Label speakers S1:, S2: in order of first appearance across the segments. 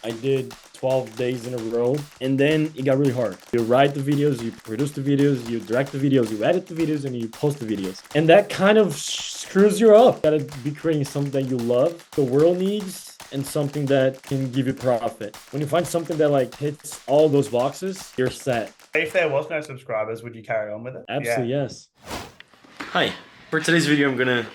S1: I did 12 days in a row, and then it got really hard. You write the videos, you produce the videos, you direct the videos, you edit the videos, and you post the videos. And that kind of screws you up. You gotta be creating something that you love, the world needs, and something that can give you profit. When you find something that like hits all those boxes, you're set.
S2: If there was no subscribers, would you carry on with it? Yeah.
S1: Absolutely, yes. Hi. For today's video, I'm gonna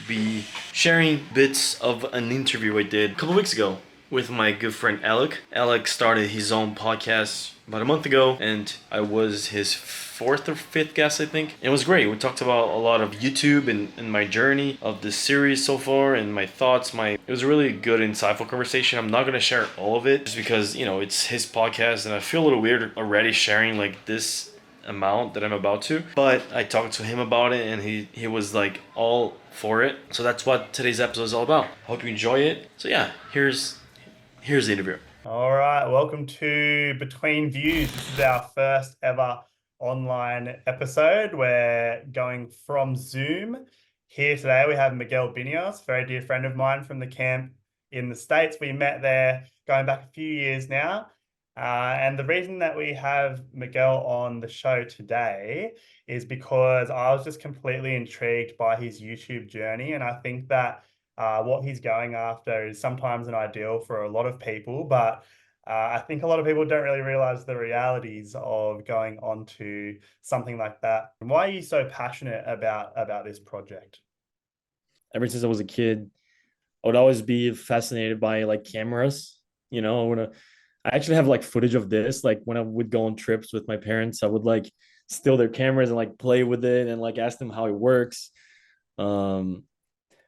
S1: be sharing bits of an interview I did a couple weeks ago with my good friend Alec. Alec started his own podcast about a month ago, and I was his fourth or fifth guest, I think. And it was great. We talked about a lot of YouTube and my journey of this series so far and my thoughts. It was a really good, insightful conversation. I'm not gonna share all of it just because, it's his podcast and I feel a little weird already sharing like this amount that I'm about to. But I talked to him about it and he was like all for it. So that's what today's episode is all about. Hope you enjoy it. So yeah, here's the interview.
S2: All right. Welcome to Between Views. This is our first ever online episode. We're going from Zoom. Here today we have Miguel Binios, a very dear friend of mine from the camp in the States. We met there going back a few years now. And the reason that we have Miguel on the show today is because I was just completely intrigued by his YouTube journey. And I think that what he's going after is sometimes an ideal for a lot of people, but I think a lot of people don't really realize the realities of going on to something like that. Why are you so passionate about this project?
S1: Ever since I was a kid, I would always be fascinated by like cameras. I actually have like footage of this. Like when I would go on trips with my parents, I would like steal their cameras and like play with it and like ask them how it works. Um,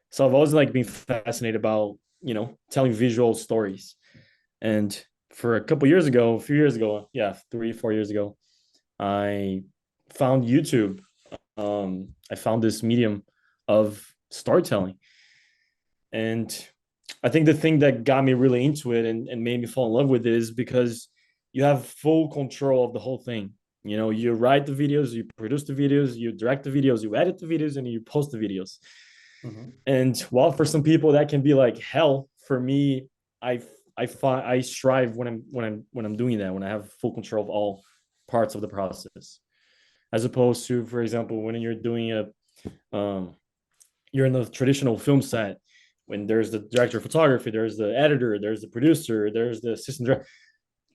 S1: so I've always like been fascinated about, telling visual stories. And for a few years ago, yeah, 3, 4 years ago, I found YouTube. I found this medium of storytelling. And I think the thing that got me really into it and made me fall in love with it is because you have full control of the whole thing. You write the videos, you produce the videos, you direct the videos, you edit the videos, and you post the videos.
S2: Mhm.
S1: And while for some people that can be like hell, for me, I I strive when I'm doing that, when I have full control of all parts of the process, as opposed to, for example, when you're doing um, you're in the traditional film set, when there's the director of photography, there's the editor, there's the producer, there's the assistant director,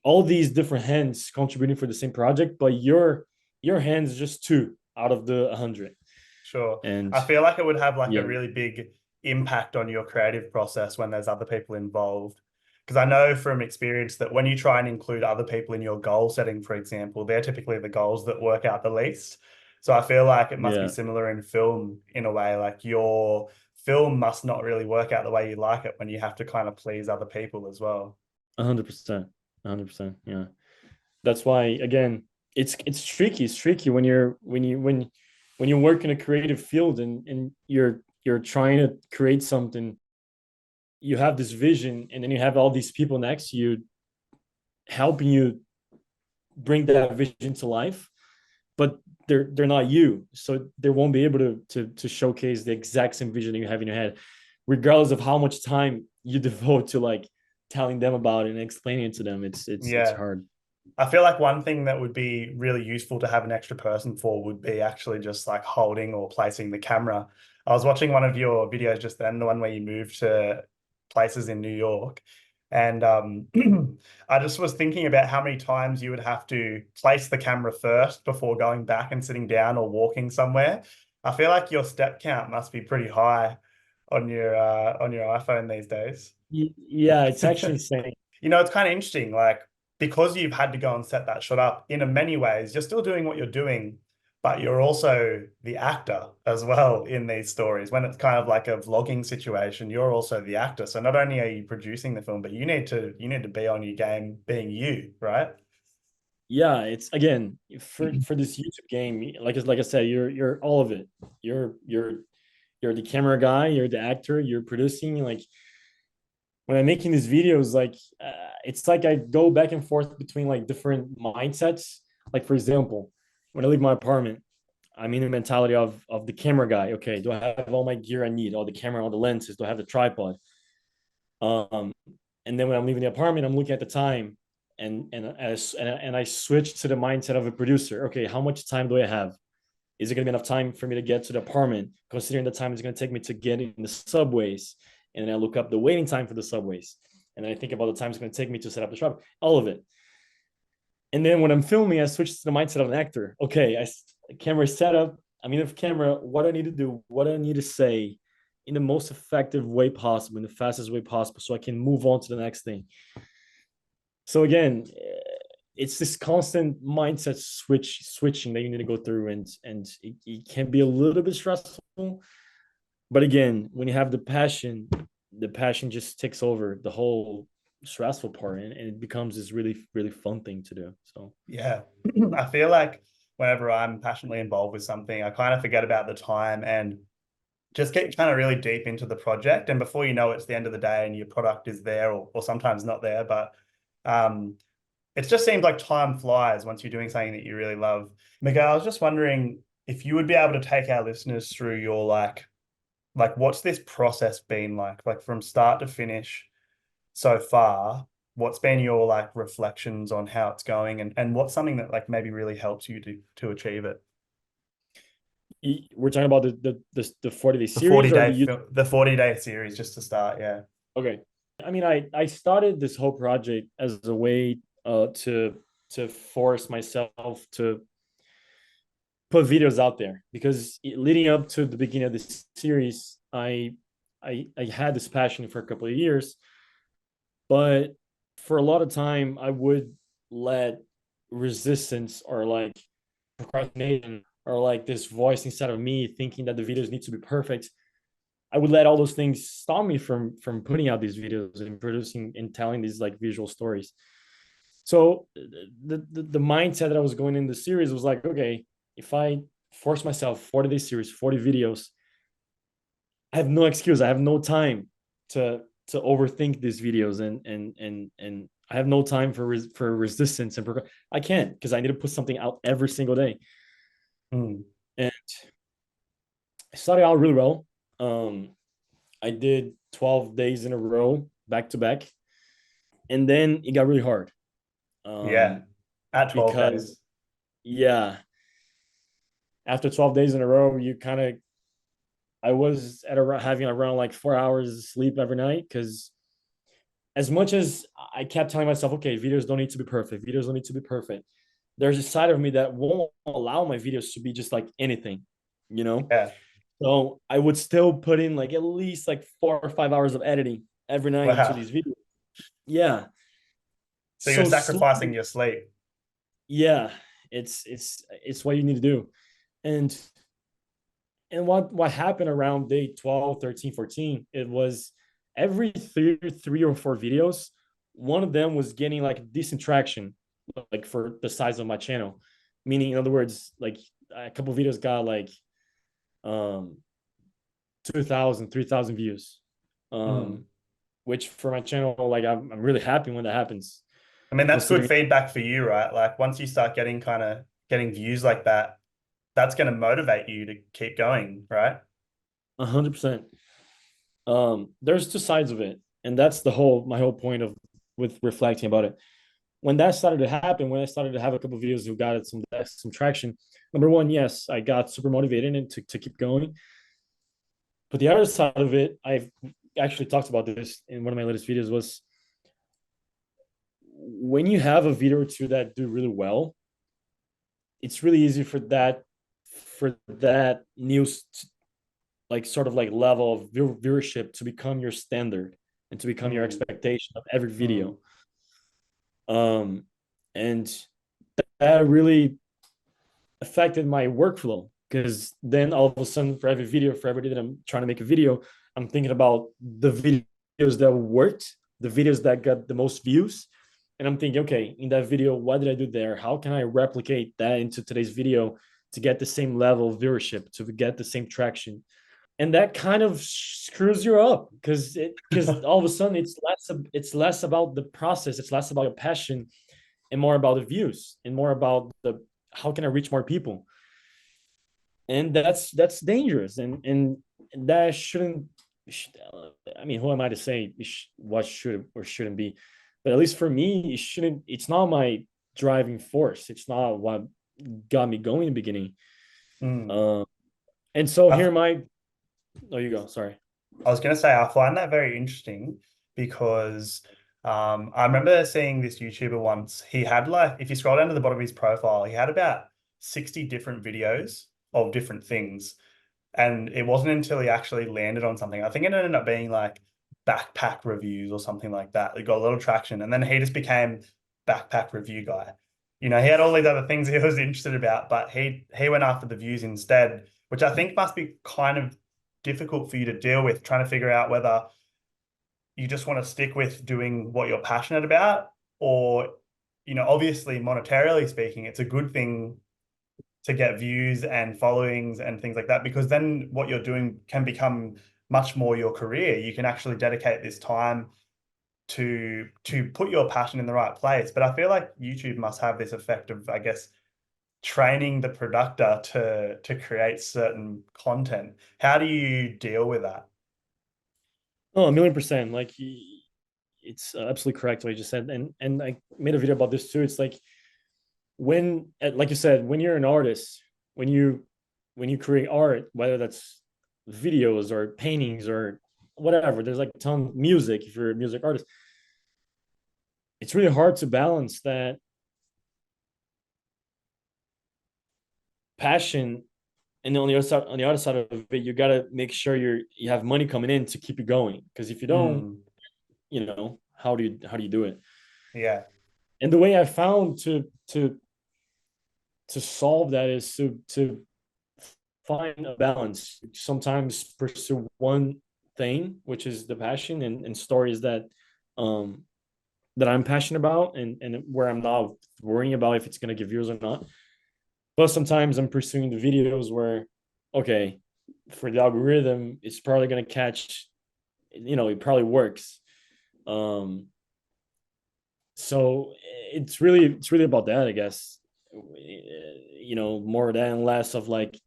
S1: all these different hands contributing for the same project, but your hands is just two out of the 100.
S2: Sure.
S1: And
S2: I feel like it would have like a
S1: yeah,
S2: really big impact on your creative process when there's other people involved. Because I know from experience that when you try and include other people in your goal setting, for example, they're typically the goals that work out the least. So I feel like it must be
S1: yeah,
S2: similar in film in a way, like your film must not really work out the way you like it when you have to kind of please other people as well.
S1: 100%, 100%. Yeah, that's why again, it's tricky. It's tricky when you work in a creative field and you're trying to create something. You have this vision, and then you have all these people next to you helping you bring that vision to life, but they're not you, so they won't be able to showcase the exact same vision that you have in your head, regardless of how much time you devote to like telling them about it and explaining it to them. It's
S2: Yeah.
S1: hard.
S2: I feel like one thing that would be really useful to have an extra person for would be actually just like holding or placing the camera. I was watching one of your videos just then, the one where you moved to places in New York. And I just was thinking about how many times you would have to place the camera first before going back and sitting down or walking somewhere. I feel like your step count must be pretty high on your iPhone these days.
S1: Yeah, it's actually insane.
S2: It's kind of interesting, like because you've had to go and set that shot up in many ways, you're still doing what you're doing, but you're also the actor as well in these stories. When it's kind of like a vlogging situation, you're also the actor. So not only are you producing the film, but you need to be on your game being you, right?
S1: Yeah, it's again, for this YouTube game, like I said, you're all of it. You're the camera guy, you're the actor, you're producing. Like when I'm making these videos, like it's like I go back and forth between like different mindsets. Like for example, when I leave my apartment, I'm in the mentality of the camera guy. Okay, do I have all my gear I need? All the camera, all the lenses? Do I have the tripod? And then when I'm leaving the apartment, I'm looking at the time, and I switch to the mindset of a producer. Okay, how much time do I have? Is it going to be enough time for me to get to the apartment, considering the time it's going to take me to get in the subways? And then I look up the waiting time for the subways. And then I think about the time it's going to take me to set up the shop, all of it. And then when I'm filming, I switch to the mindset of an actor. Okay, camera setup. I'm in the camera. What do I need to do? What do I need to say in the most effective way possible, in the fastest way possible, so I can move on to the next thing. So again, it's this constant mindset switching that you need to go through, and it can be a little bit stressful. But again, when you have the passion just takes over the whole stressful part, and it becomes this really really fun thing to do. So
S2: Yeah. I feel like whenever I'm passionately involved with something, I kind of forget about the time and just get kind of really deep into the project. And before you know it, it's the end of the day and your product is there or sometimes not there. But um, it just seems like time flies once you're doing something that you really love. Miguel, I was just wondering if you would be able to take our listeners through your like what's this process been like from start to finish so far? What's been your like reflections on how it's going and what's something that like maybe really helps you to achieve it?
S1: we're talking about the 40-day
S2: The 40
S1: series or
S2: day
S1: the
S2: film, the 40-day series just to start, yeah.
S1: okay. I mean, I started this whole project as a way to force myself to put videos out there, because leading up to the beginning of this series, I had this passion for a couple of years, but for a lot of time I would let resistance or like procrastination or like this voice inside of me thinking that the videos need to be perfect. I would let all those things stop me from putting out these videos and producing and telling these like visual stories. So the mindset that I was going in the series was like, okay, if I force myself 40-day series, 40 videos, I have no excuse. I have no time to overthink these videos, and I have no time for resistance I can't, because I need to put something out every single day.
S2: Mm.
S1: And I started out really well. Um, I did 12 days in a row, back to back, and then it got really hard.
S2: Yeah.
S1: Um,
S2: At 12
S1: because
S2: days.
S1: yeah, after 12 days in a row, you kind of I was at around having around like 4 hours of sleep every night, because as much as I kept telling myself, okay, videos don't need to be perfect, videos don't need to be perfect, there's a side of me that won't allow my videos to be just like anything, you know?
S2: Yeah.
S1: So I would still put in like at least like 4 or 5 hours of editing every night into
S2: Wow.
S1: these videos. Yeah.
S2: So you're
S1: So
S2: sacrificing
S1: slowly,
S2: your sleep.
S1: yeah, it's what you need to do. And what happened around day 12, 13, 14, it was every three or four videos, one of them was getting like decent traction, like for the size of my channel. Meaning, in other words, like a couple of videos got like um 2,000, 3,000 views.
S2: Mm.
S1: Um, which for my channel, like I'm really happy when that happens,
S2: I mean, that's good
S1: considering
S2: feedback for you, right? Like once you start getting kind of getting views like that, that's going to motivate you to keep going, right?
S1: 100%. There's two sides of it, and that's the whole my whole point of with reflecting about it. When that started to happen, when I started to have a couple of videos who got some traction, number one, yes, I got super motivated and to keep going. But the other side of it, I've actually talked about this in one of my latest videos, was when you have a video or two that do really well, it's really easy for that news like sort of like level of viewership to become your standard and to become your
S2: Mm.
S1: expectation of every
S2: Mm.
S1: video. Um, and that really affected my workflow, because then all of a sudden, for every video, for every day that I'm trying to make a video, I'm thinking about the videos that worked, the videos that got the most views. And I'm thinking, okay, in that video, what did I do there? How can I replicate that into today's video to get the same level of viewership, to get the same traction? And that kind of screws you up, because all of a sudden it's less about the process, it's less about your passion, and more about the views, and more about the how can I reach more people. And that's dangerous, and that shouldn't I mean, who am I to say what should or shouldn't be? But at least for me, it shouldn't. It's not my driving force. It's not what got me going in the beginning.
S2: Mm.
S1: Um, and so
S2: I,
S1: here
S2: f-
S1: my. Oh, you go. Sorry.
S2: I was going to say, I find that very interesting because I remember seeing this YouTuber once. He had like, if you scroll down to the bottom of his profile, he had about 60 different videos of different things. And it wasn't until he actually landed on something. I think it ended up being like backpack reviews or something like that. It got a little traction. And then he just became backpack review guy. He had all these other things he was interested about, but he went after the views instead, which I think must be kind of difficult for you to deal with, trying to figure out whether you just want to stick with doing what you're passionate about, or, obviously monetarily speaking, it's a good thing to get views and followings and things like that, because then what you're doing can become much more your career. You can actually dedicate this time to put your passion in the right place. But I feel like YouTube must have this effect of, I guess, training the producer to create certain content. How do you deal with that?
S1: Oh, a million percent. Like it's absolutely correct what you just said, and I made a video about this too. It's like when, like you said, when you're an artist, when you when you create art, whether that's videos or paintings or whatever, there's like a ton of music. If you're a music artist, it's really hard to balance that passion. And on the other side of it, you gotta make sure you have money coming in to keep you going. Because if you don't,
S2: Mm,
S1: how do you do it?
S2: yeah,
S1: And the way I found to solve that is to find a balance. Sometimes pursue one thing, which is the passion and stories um that I'm passionate about, and where I'm not worrying about if it's gonna give views or not. But sometimes I'm pursuing the videos where, okay, for the algorithm, it's probably gonna catch, it probably works. Um, so it's really about that, I guess. More than less of like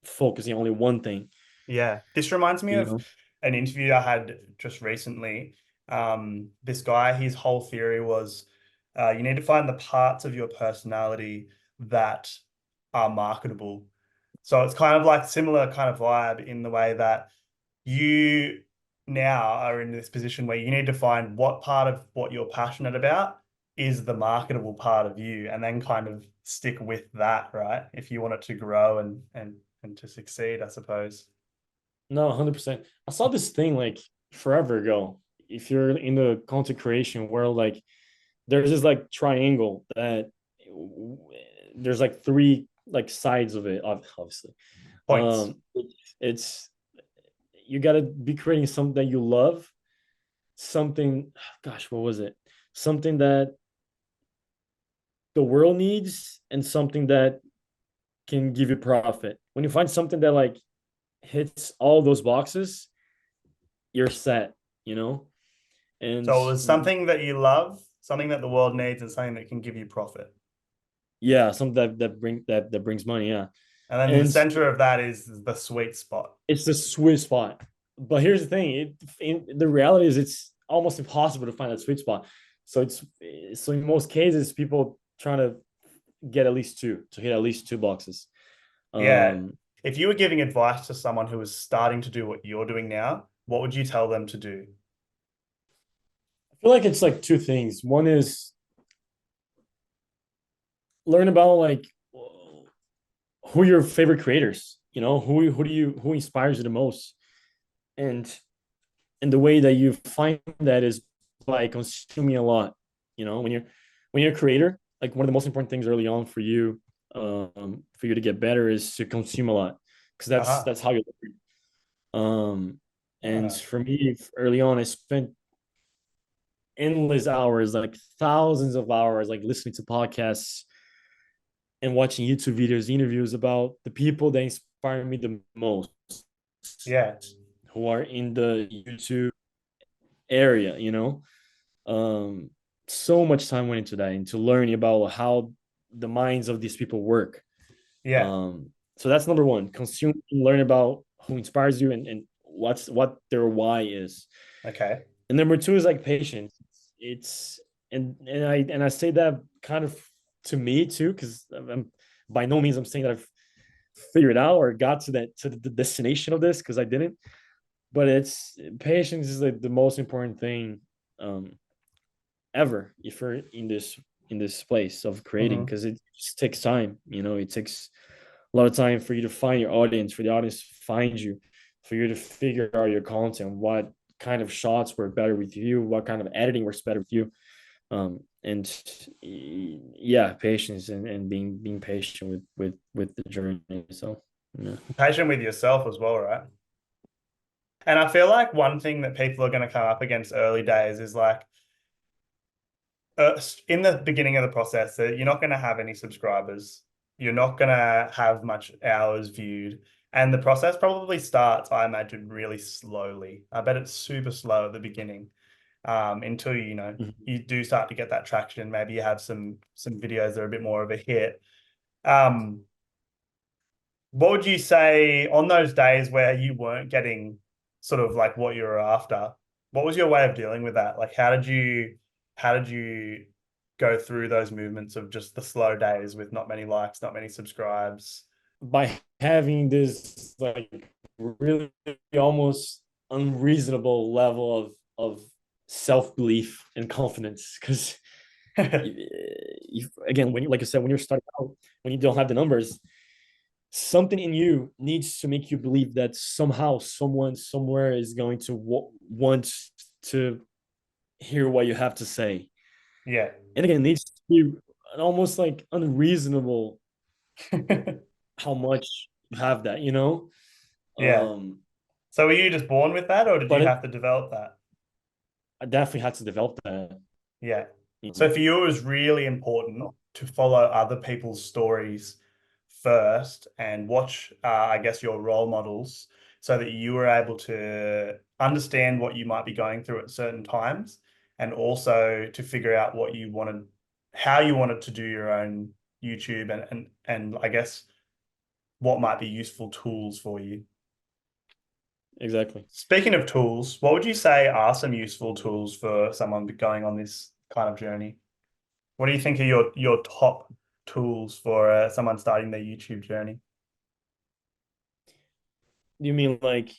S1: focusing on only one thing.
S2: yeah. This reminds me
S1: You
S2: of
S1: know.
S2: an interview I had just recently. This guy, his whole theory was you need to find the parts of your personality that are marketable. So it's kind of like similar kind of vibe in the way that you now are in this position where you need to find what part of what you're passionate about is the marketable part of you, and then kind of stick with that, right? If you want it to grow and to succeed, I suppose.
S1: No, 100%. I saw this thing like forever ago. If you're in the content creation world, like there's this like triangle that there's like three like sides of it, obviously.
S2: Points.
S1: It's you got to be creating something that you love, something, gosh, what was it? Something that the world needs, and something that can give you profit. When you find something that like hits all those boxes, you're set, you know? And
S2: So it was something that you love, something that the world needs, and something that can give you profit.
S1: yeah, something that brings money, yeah.
S2: And then the
S1: And
S2: center of that is the sweet spot.
S1: it's the sweet spot. But here's the thing: the reality is it's almost impossible to find that sweet spot. So in most cases, people trying to get at least two to hit at least two boxes.
S2: Yeah.
S1: Um,
S2: If you were giving advice to someone who was starting to do what you're doing now, what would you tell them to do?
S1: I feel like it's like two things. One is learn about like who your favorite creators. Who inspires you the most, and the way that you find that is by consuming a lot. When you're a creator, like one of the most important things early on for you to get better is to consume a lot, because that's
S2: Aha.
S1: how you learn. And
S2: Ah.
S1: for me, early on, I spent endless hours, like thousands of hours, like listening to podcasts and watching YouTube videos, interviews about the people that inspire me the most,
S2: Yeah.
S1: who are in the YouTube area. Um, so much time went into that, into learning about how the minds of these people work.
S2: Yeah.
S1: So that's number one: consume and learn about who inspires you, and what their why is.
S2: Okay.
S1: And number two is like patience. It's and I say that kind of to me too, because I'm by no means I'm saying that I've figured out or got to that to the destination of this, because I didn't. But it's patience is like the most important thing um ever if you're in this place of creating,
S2: Hmm.
S1: because it just takes time. It takes a lot of time for you to find your audience, for the audience to find you, for you to figure out your content, what kind of shots work better with you, what kind of editing works better with you. And yeah, patience and being patient with the journey. So yeah.
S2: Patient with yourself as well, right? And I feel like one thing that people are going to come up against early days is like in the beginning of the process that you're not going to have any subscribers. You're not going to have much hours viewed. And the process probably starts, I imagine, really slowly. I bet it's super slow at the beginning, until
S1: Mhm.
S2: you do start to get that traction. Maybe you have some videos that are a bit more of a hit. Um, what would you say on those days where you weren't getting sort of like what you were after? What was your way of dealing with that? Like how did you go through those movements of just the slow days with not many likes, not many subscribes?
S1: By having this like really almost unreasonable level of self-belief and confidence, because again, when you, like I said, when you're starting out, when you don't have the numbers, something in you needs to make you believe that somehow someone somewhere is going to want to hear what you have to say.
S2: Yeah.
S1: And again, it needs to be almost like unreasonable how much you have that.
S2: Yeah.
S1: um
S2: So were you just born with that or did
S1: but
S2: you have to develop that?
S1: I definitely had to develop that.
S2: Yeah.
S1: you
S2: So
S1: know
S2: for you, it was really important to follow other people's stories first and watch, I guess, your role models so that you were able to understand what you might be going through at certain times and also to figure out what you wanted, how you wanted to do your own YouTube and I guess what might be useful tools for you.
S1: exactly.
S2: Speaking of tools, what would you say are some useful tools for someone going on this kind of journey? What do you think are your top tools for someone starting their YouTube journey?
S1: You mean like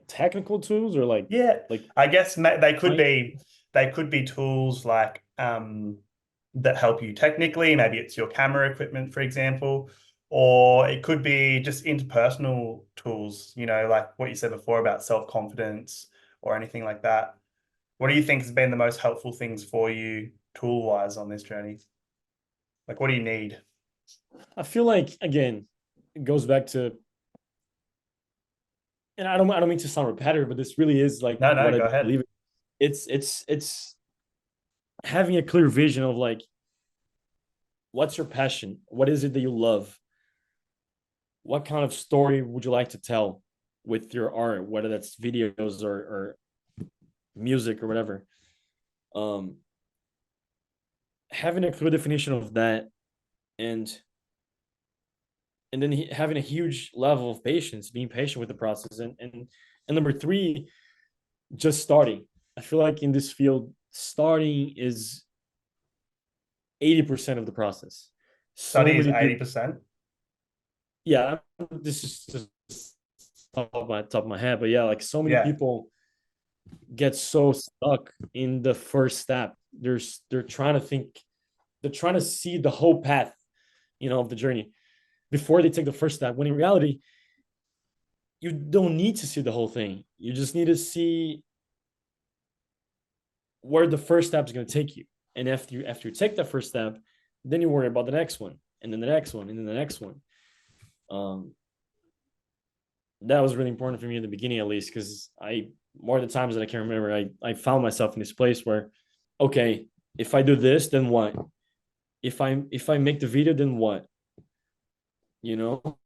S1: technical tools, or
S2: Yeah,
S1: like
S2: I guess they could
S1: time?
S2: be tools like that help you technically. Maybe it's your camera equipment, for example, or it could be just interpersonal tools. Like what you said before about self-confidence or anything like that. What do you think has been the most helpful things for you tool-wise on this journey? Like, what do you need?
S1: I feel like, again, it goes back to, and I don't mean to sound repetitive, but this really is like
S2: No, no,
S1: what I
S2: go ahead.
S1: believe. It's having a clear vision of like, what's your passion, what is it that you love, what kind of story would you like to tell with your art, whether that's videos or music or whatever. um Having a clear definition of that, and then having a huge level of patience, being patient with the process, and number three, just starting. I feel like in this field, starting is 80% of the process. So
S2: Study is
S1: many people,
S2: 80%.
S1: yeah, this is just top of my head, but yeah, like so many
S2: Yeah.
S1: people get so stuck in the first step. They're trying to think, they're trying to see the whole path, of the journey before they take the first step. When in reality, you don't need to see the whole thing. You just need to see where the first step is going to take you. And after you take that first step, then you worry about the next one, and then the next one, and then the next one. Um, that was really important for me in the beginning, at least, because I more of the times that I can remember, I found myself in this place where, okay, if I do this, then what? If I make the video, then what? You know,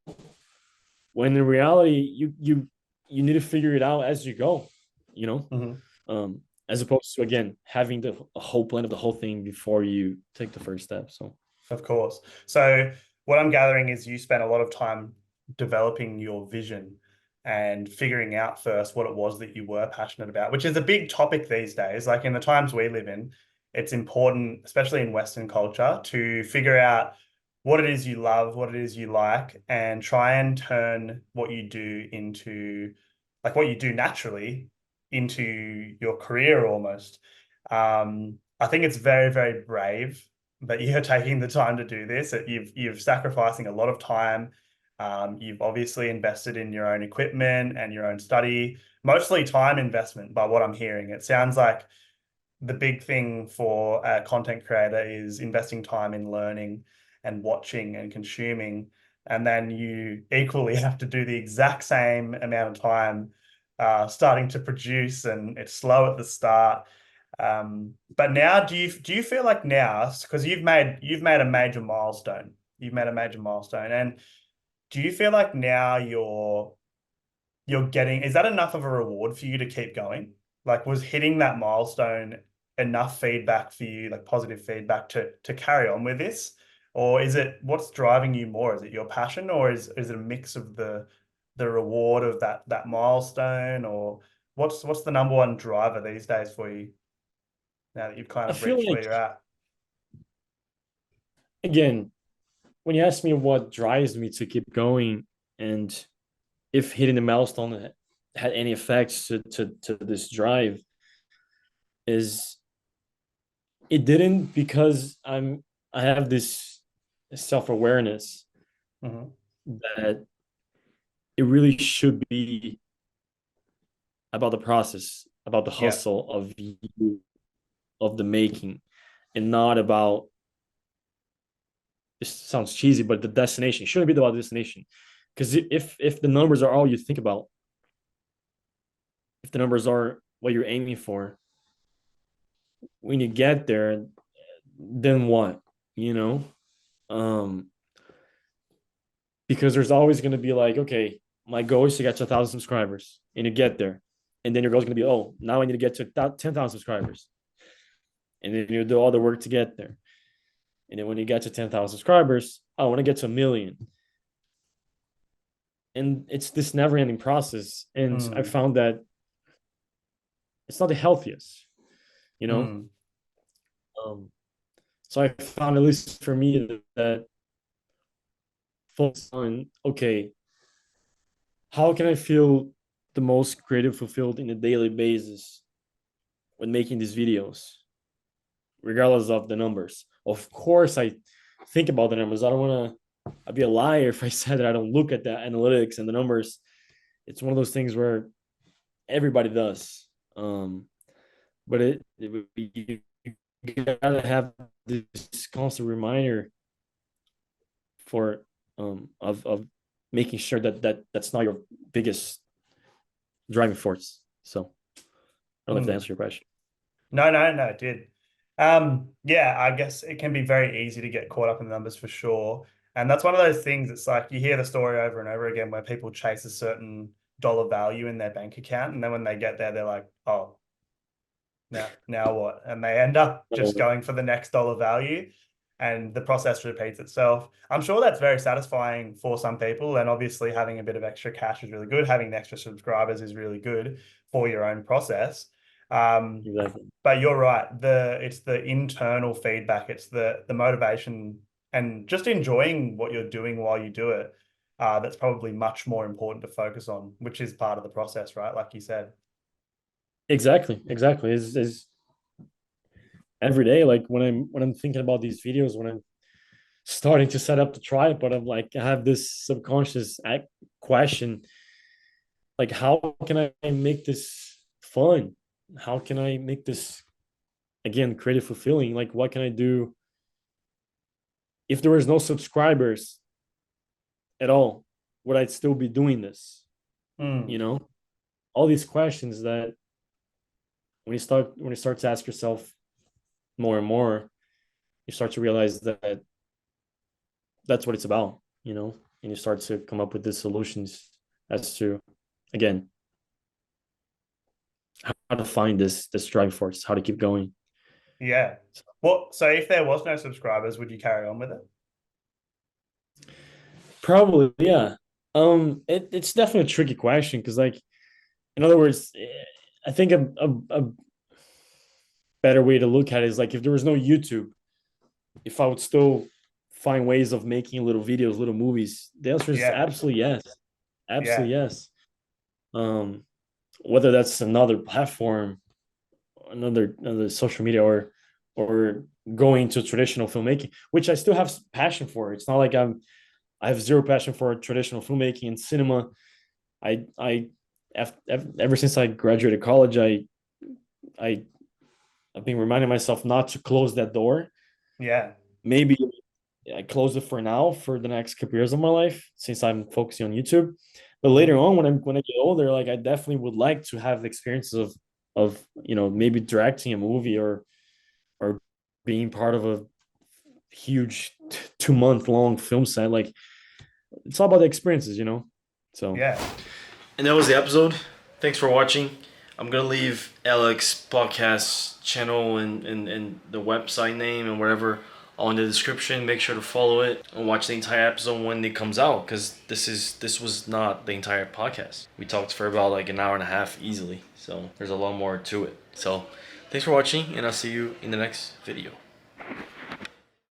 S1: when in reality, you need to figure it out as you go. You know,
S2: Hmm.
S1: as opposed to, again, having the a whole plan of the whole thing before you take the first step. So
S2: Of course. So what I'm gathering is you spent a lot of time developing your vision. and figuring out first what it was that you were passionate about, which is a big topic these days. Like in the times we live in, it's important, especially in Western culture, to figure out what it is you love, what it is you like, and try and turn what you do into, like what you do naturally, into your career almost. I think it's very, very brave that you're taking the time to do this. That you've sacrificing a lot of time. You've obviously invested in your own equipment and your own study, mostly time investment, by what I'm hearing. It sounds like the big thing for a content creator is investing time in learning and watching and consuming. And then you equally have to do the exact same amount of time starting to produce, and it's slow at the start. But now, do you feel like now, because you've made a major milestone, and do you feel like now you're getting, is that enough of a reward for you to keep going? Like, was hitting that milestone enough feedback for you, like positive feedback to carry on with this? Or is it, what's driving you more? Is it your passion, or is it a mix of the reward of that milestone? Or what's the number one driver these days for you now that you've kind
S1: I
S2: of
S1: feel
S2: reached where
S1: like,
S2: you're at?
S1: again, when you ask me what drives me to keep going and if hitting the milestone had any effects to this drive, is it didn't, because I have this self-awareness
S2: Hmm.
S1: that it really should be about the process, about the
S2: Yeah.
S1: hustle of you, of the making, and not about, this sounds cheesy, but the destination. It shouldn't be about the destination. Because if the numbers are all you think about, if the numbers are what you're aiming for, when you get there, then what? You know? Um, because there's always going to be like, okay, my goal is to get to 1,000 subscribers, and you get there, and then your goal is going to be, oh, now I need to get to 10,000 subscribers, and then you do all the work to get there, and then when you get to 10,000 subscribers, oh, I want to get to a million, and it's this never-ending process, and I
S2: Mm.
S1: found that it's not the healthiest, you know.
S2: Mm.
S1: Um, so I found, at least for me, that focus on, okay, how can I feel the most creative fulfilled in a daily basis when making these videos, regardless of the numbers. Of course, I think about the numbers. I don't want to, I'd be a liar if I said that I don't look at the analytics and the numbers. It's one of those things where everybody does. But you gotta have this constant reminder for of making sure that's not your biggest driving force. So I don't know if that
S2: Mm.
S1: answers your question.
S2: No, no, no, it did. Yeah, I guess it can be very easy to get caught up in the numbers for sure. And that's one of those things, it's like you hear the story over and over again where people chase a certain dollar value in their bank account, and then when they get there, they're like, oh, now what? And they end up just
S1: So,
S2: going for the next dollar value, and the process repeats itself. I'm sure that's very satisfying for some people, and obviously having a bit of extra cash is really good. Having extra subscribers is really good for your own process. Um,
S1: exactly.
S2: but you're right. It's the internal feedback, it's the motivation, and just enjoying what you're doing while you do it. That's probably much more important to focus on, which is part of the process, right? Like you said.
S1: Exactly. Is every day, like when I'm thinking about these videos, when I'm starting to set up the tripod, I'm like, I have this subconscious question, like, how can I make this fun? How can I make this, again, creative fulfilling? Like, what can I do if there was no subscribers at all? Would I still be doing this? You
S2: Mm.
S1: know, all these questions that when you start to ask yourself more and more, you start to realize that that's what it's about, and you start to come up with the solutions as to, again, how to find this driving force, how to keep going.
S2: Yeah. Well, so if there was no subscribers, would you carry on with it?
S1: Probably, yeah. It's definitely a tricky question because, like, in other words, I think a better way to look at it is like if there was no YouTube, if I would still find ways of making little videos, little movies. The answer is
S2: Yeah,
S1: absolutely yes,
S2: yeah,
S1: absolutely yes. Um, whether that's another platform, another social media, or going to traditional filmmaking, which I still have passion for. It's not like I have zero passion for traditional filmmaking and cinema. I ever since I graduated college, I I've been reminding myself not to close that door.
S2: yeah.
S1: Maybe I close it for now for the next couple years of my life since I'm focusing on YouTube. But later
S2: Hmm.
S1: on, when I get older, like I definitely would like to have the experiences of maybe directing a movie or being part of a huge 2 month long film set. Like it's all about the experiences. So
S2: Yeah.
S1: and that was the episode. Thanks for watching. I'm gonna leave Alec's podcast channel and the website name and whatever all in the description. Make sure to follow it and watch the entire episode when it comes out because this was not the entire podcast. We talked for about like an hour and a half easily. So there's a lot more to it. So thanks for watching and I'll see you in the next video.